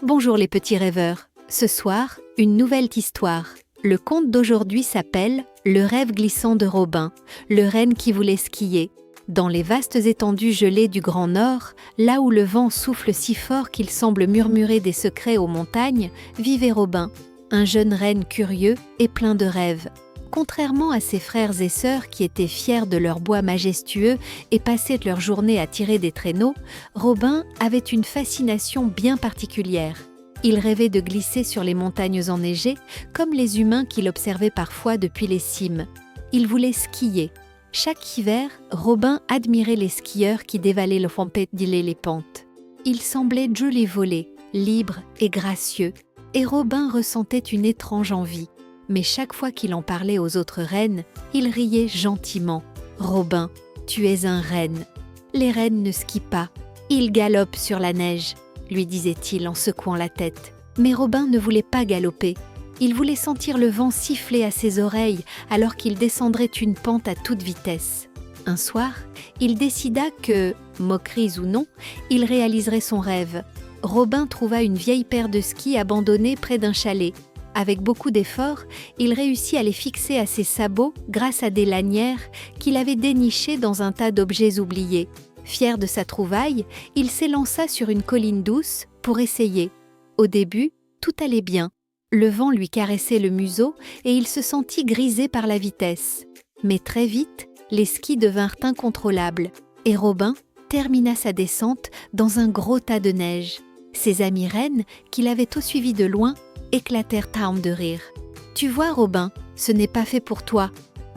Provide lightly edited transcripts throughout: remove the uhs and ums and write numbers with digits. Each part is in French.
Bonjour les petits rêveurs. Ce soir, une nouvelle histoire. Le conte d'aujourd'hui s'appelle « Le rêve glissant de Robin », le renne qui voulait skier. Dans les vastes étendues gelées du Grand Nord, là où le vent souffle si fort qu'il semble murmurer des secrets aux montagnes, vivait Robin, un jeune renne curieux et plein de rêves. Contrairement à ses frères et sœurs qui étaient fiers de leur bois majestueux et passaient leur journée à tirer des traîneaux, Robin avait une fascination bien particulière. Il rêvait de glisser sur les montagnes enneigées, comme les humains qu'il observait parfois depuis les cimes. Il voulait skier. Chaque hiver, Robin admirait les skieurs qui dévalaient le Fompédilé les pentes. Ils semblaient joli voler, libres et gracieux, et Robin ressentait une étrange envie. Mais chaque fois qu'il en parlait aux autres rennes, il riait gentiment. « Robin, tu es un renne. Les rennes ne skient pas. Ils galopent sur la neige, » lui disait-il en secouant la tête. Mais Robin ne voulait pas galoper. Il voulait sentir le vent siffler à ses oreilles alors qu'il descendrait une pente à toute vitesse. Un soir, il décida que, moqueries ou non, il réaliserait son rêve. Robin trouva une vieille paire de skis abandonnée près d'un chalet. Avec beaucoup d'efforts, il réussit à les fixer à ses sabots grâce à des lanières qu'il avait dénichées dans un tas d'objets oubliés. Fier de sa trouvaille, il s'élança sur une colline douce pour essayer. Au début, tout allait bien. Le vent lui caressait le museau et il se sentit grisé par la vitesse. Mais très vite, les skis devinrent incontrôlables et Robin termina sa descente dans un gros tas de neige. Ses amis rennes, qui l'avaient tout suivi de loin, éclatèrent de rire. « Tu vois, Robin, ce n'est pas fait pour toi !»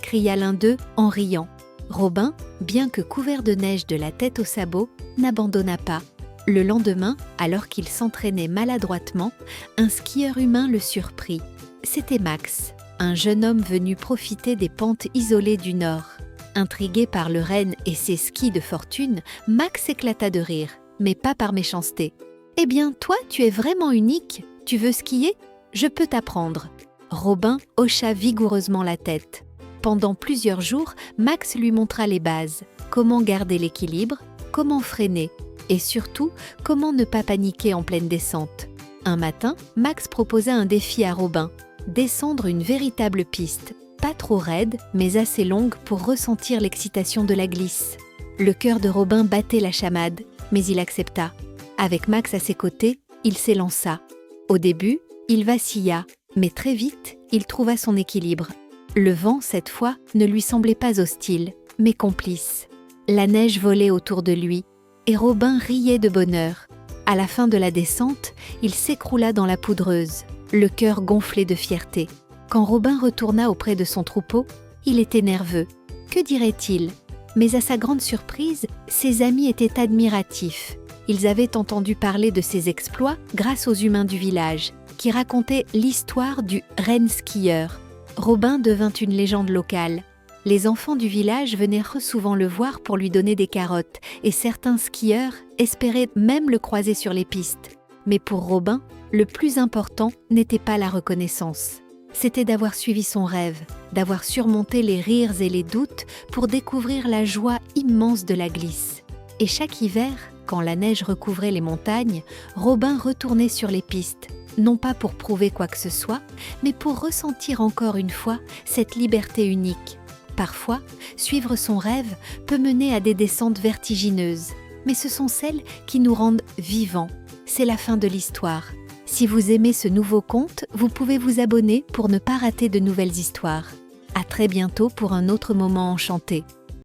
cria l'un d'eux en riant. Robin, bien que couvert de neige de la tête aux sabots, n'abandonna pas. Le lendemain, alors qu'il s'entraînait maladroitement, un skieur humain le surprit. C'était Max, un jeune homme venu profiter des pentes isolées du Nord. Intrigué par le renne et ses skis de fortune, Max éclata de rire, mais pas par méchanceté. « Eh bien, toi, tu es vraiment unique. Tu veux skier ? Je peux t'apprendre. » Robin hocha vigoureusement la tête. Pendant plusieurs jours, Max lui montra les bases. Comment garder l'équilibre, comment freiner et surtout, comment ne pas paniquer en pleine descente. Un matin, Max proposa un défi à Robin. Descendre une véritable piste, pas trop raide, mais assez longue pour ressentir l'excitation de la glisse. Le cœur de Robin battait la chamade, mais il accepta. Avec Max à ses côtés, il s'élança. Au début, il vacilla, mais très vite, il trouva son équilibre. Le vent, cette fois, ne lui semblait pas hostile, mais complice. La neige volait autour de lui, et Robin riait de bonheur. À la fin de la descente, il s'écroula dans la poudreuse, le cœur gonflé de fierté. Quand Robin retourna auprès de son troupeau, il était nerveux. Que dirait-il ? Mais à sa grande surprise, ses amis étaient admiratifs. Ils avaient entendu parler de ses exploits grâce aux humains du village, qui racontaient l'histoire du renne skieur. Robin devint une légende locale. Les enfants du village venaient souvent le voir pour lui donner des carottes, et certains skieurs espéraient même le croiser sur les pistes. Mais pour Robin, le plus important n'était pas la reconnaissance. C'était d'avoir suivi son rêve, d'avoir surmonté les rires et les doutes pour découvrir la joie immense de la glisse. Et chaque hiver, quand la neige recouvrait les montagnes, Robin retournait sur les pistes, non pas pour prouver quoi que ce soit, mais pour ressentir encore une fois cette liberté unique. Parfois, suivre son rêve peut mener à des descentes vertigineuses, mais ce sont celles qui nous rendent vivants. C'est la fin de l'histoire. Si vous aimez ce nouveau conte, vous pouvez vous abonner pour ne pas rater de nouvelles histoires. À très bientôt pour un autre moment enchanté.